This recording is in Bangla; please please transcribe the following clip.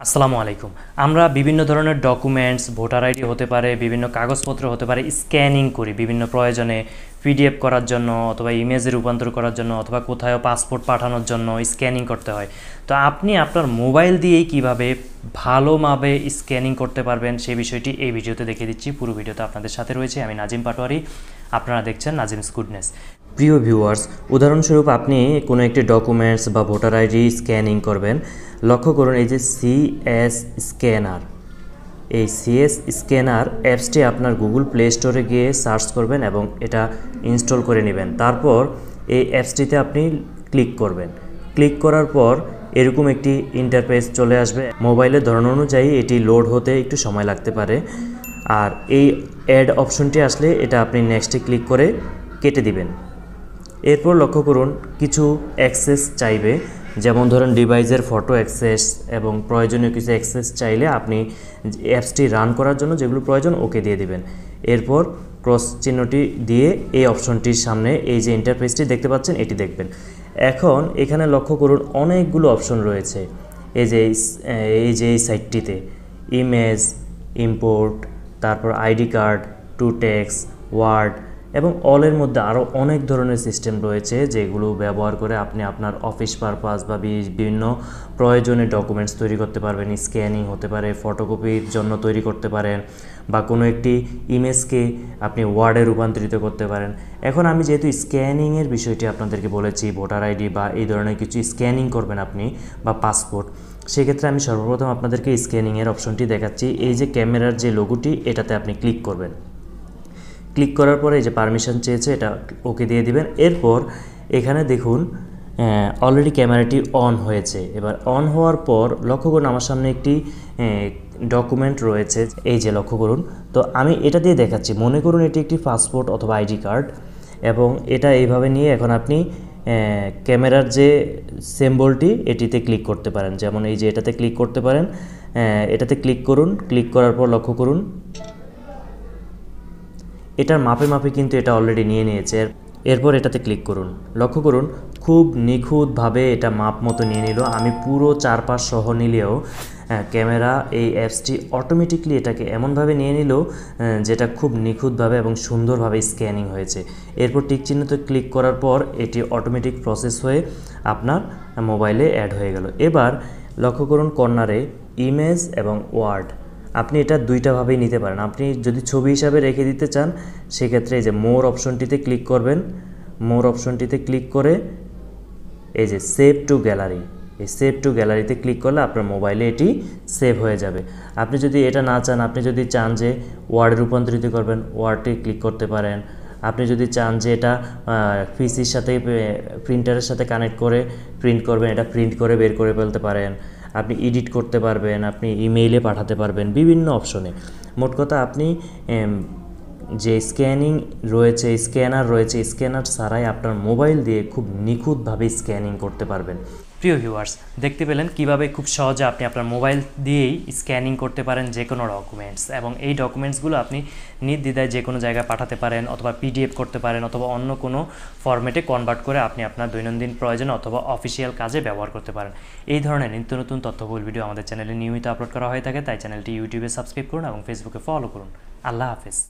আসসালামু আলাইকুম। আমরা বিভিন্ন ধরনের ডকুমেন্টস, ভোটার আইডি হতে পারে, বিভিন্ন কাগজপত্র হতে পারে, স্ক্যানিং করি বিভিন্ন প্রয়োজনে, পিডিএফ করার জন্য অথবা ইমেজে রূপান্তর করার জন্য অথবা কোথাও পাসপোর্ট পাঠানোর জন্য স্ক্যানিং করতে হয়। তো আপনি আপনার মোবাইল দিয়েই কিভাবে ভালোভাবে স্ক্যানিং করতে পারবেন সেই বিষয়টি এই ভিডিওতে দেখিয়ে দিচ্ছি। পুরো ভিডিওতে আপনাদের সাথে রয়েছে আমি নাজিম পাটোয়ারি, আপনারা দেখছেন নাজিমস গুডনেস। প্রিয় ভিউয়ার্স, উদাহরণস্বরূপ আপনি কোনো একটি ডকুমেন্টস বা ভোটার আইডি স্ক্যানিং করবেন। লক্ষ্য করুন এই যে সিএস স্ক্যানার, এই সিএস স্ক্যানার অ্যাপসটি আপনার গুগল প্লে স্টোরে গিয়ে সার্চ করবেন এবং এটা ইনস্টল করে নেবেন। তারপর এই অ্যাপসটিতে আপনি ক্লিক করবেন। ক্লিক করার পর এরকম একটি ইন্টারফেস চলে আসবে। মোবাইলের ধরন অনুযায়ী এটি লোড হতে একটু সময় লাগতে পারে। আর এই অ্যাড অপশনটি আসলে এটা আপনি নেক্সটে ক্লিক করে কেটে দিবেন। এরপর লক্ষ্য করুন কিছু অ্যাক্সেস চাইবে, যেমন ধরুন ডিভাইসের ফটো অ্যাক্সেস এবং প্রয়োজনীয় কিছু অ্যাক্সেস চাইলে আপনি অ্যাপসটি রান করার জন্য যেগুলো প্রয়োজন ওকে দিয়ে দিবেন। এরপর ক্রস চিহ্নটি দিয়ে এই অপশনটির সামনে এই যে ইন্টারফেসটি দেখতে পাচ্ছেন এটি দেখবেন। এখন এখানে লক্ষ্য করুন অনেকগুলো অপশন রয়েছে। এই যে এই সাইটটিতে ইমেজ, ইম্পোর্ট, তারপর ID card, to text, word এবং অলের মধ্যে আরও অনেক ধরনের সিস্টেম রয়েছে যেগুলো ব্যবহার করে আপনি আপনার অফিস পারপাস বা বিভিন্ন প্রয়োজনে ডকুমেন্টস তৈরি করতে পারবেন। স্ক্যানিং হতে পারে, ফটোকপির জন্য তৈরি করতে পারেন বা কোনো একটি ইমেজকে আপনি ওয়ার্ডে রূপান্তরিত করতে পারেন। এখন আমি যেহেতু স্ক্যানিংয়ের বিষয়টি আপনাদেরকে বলেছি, ভোটার আইডি বা এই ধরনের কিছু স্ক্যানিং করবেন আপনি বা পাসপোর্ট, সেক্ষেত্রে আমি সর্বপ্রথম আপনাদেরকে স্ক্যানিংয়ের অপশনটি দেখাচ্ছি। এই যে ক্যামেরার যে লোগোটি এটাতে আপনি ক্লিক করবেন। ক্লিক করার পরে এই যে পারমিশন চেয়েছে এটা ওকে দিয়ে দিবেন। এরপর এখানে দেখুন অলরেডি ক্যামেরাটি অন হয়েছে। এবার অন হওয়ার পর লক্ষ্য করুন আমার সামনে একটি ডকুমেন্ট রয়েছে, এই যে লক্ষ্য করুন। তো আমি এটা দিয়ে দেখাচ্ছি। মনে করুন এটি একটি পাসপোর্ট অথবা আইডি কার্ড এবং এটা এইভাবে নিয়ে এখন আপনি ক্যামেরার যে সিম্বলটি এটিতে ক্লিক করতে পারেন। যেমন এই যে এটাতে ক্লিক করতে পারেন, এটাতে ক্লিক করুন। ক্লিক করার পর লক্ষ্য করুন এটার মাপে মাপে কিন্তু এটা অলরেডি নিয়ে নিয়েছে। এরপর এটাতে ক্লিক করুন। লক্ষ্য করুন খুব নিখুঁতভাবে এটা মাপ মতো নিয়ে নিল। আমি পুরো চারপাশ সহ নিলেও ক্যামেরা এই অ্যাপসটি অটোমেটিকলি এটাকে এমনভাবে নিয়ে নিল যেটা খুব নিখুঁতভাবে এবং সুন্দরভাবে স্ক্যানিং হয়েছে। এরপর টিক চিহ্নতে ক্লিক করার পর এটি অটোমেটিক প্রসেস হয়ে আপনার মোবাইলে অ্যাড হয়ে গেল। এবার লক্ষ্য করুন কর্নারে ইমেজ এবং ওয়ার্ড, আপনি এটা দুইটাভাবেই নিতে পারেন। আপনি যদি ছবি হিসাবে রেখে দিতে চান সেক্ষেত্রে এই যে মোর অপশনটিতে ক্লিক করবেন। মোর অপশনটিতে ক্লিক করে এই যে সেভ টু গ্যালারি, এই সেভ টু গ্যালারিতে ক্লিক করলে আপনার মোবাইলে এটি সেভ হয়ে যাবে। আপনি যদি এটা না চান, আপনি যদি চান যে ওয়ার্ডে রূপান্তরিত করবেন, ওয়ার্ডে ক্লিক করতে পারেন। আপনি যদি চান যে এটা পিসির সাথে প্রিন্টারের সাথে কানেক্ট করে প্রিন্ট করবেন, এটা প্রিন্ট করে বের করে ফেলতে পারেন। আপনি এডিট করতে পারবেন, আপনি ইমেইলে পাঠাতে পারবেন, বিভিন্ন অপশনে। মোট কথা আপনি যে স্ক্যানিং রয়েছে, স্ক্যানার রয়েছে, স্ক্যানার ছাড়াই আপনার মোবাইল দিয়ে খুব নিখুঁতভাবে স্ক্যানিং করতে পারবেন। প্রিয় ভিউয়ার্স, দেখতে পেলেন কিভাবে খুব সহজে আপনি আপনার মোবাইল দিয়েই স্ক্যানিং করতে পারেন যে কোনো ডকুমেন্টস, এবং এই ডকুমেন্টসগুলো আপনি নির্দ্বিধায় যে কোনো জায়গায় পাঠাতে পারেন অথবা পিডিএফ করতে পারেন অথবা অন্য কোনো ফরম্যাটে কনভার্ট করে আপনি আপনার দৈনন্দিন প্রয়োজন অথবা অফিসিয়াল কাজে ব্যবহার করতে পারেন। এই ধরনের নিত্য নতুন তথ্যবহুল ভিডিও আমাদের চ্যানেলে নিয়মিত আপলোড করা হয়ে থাকে, তাই চ্যানেলটি ইউটিউবে সাবস্ক্রাইব করুন এবং ফেসবুকে ফলো করুন। আল্লাহ হাফেজ।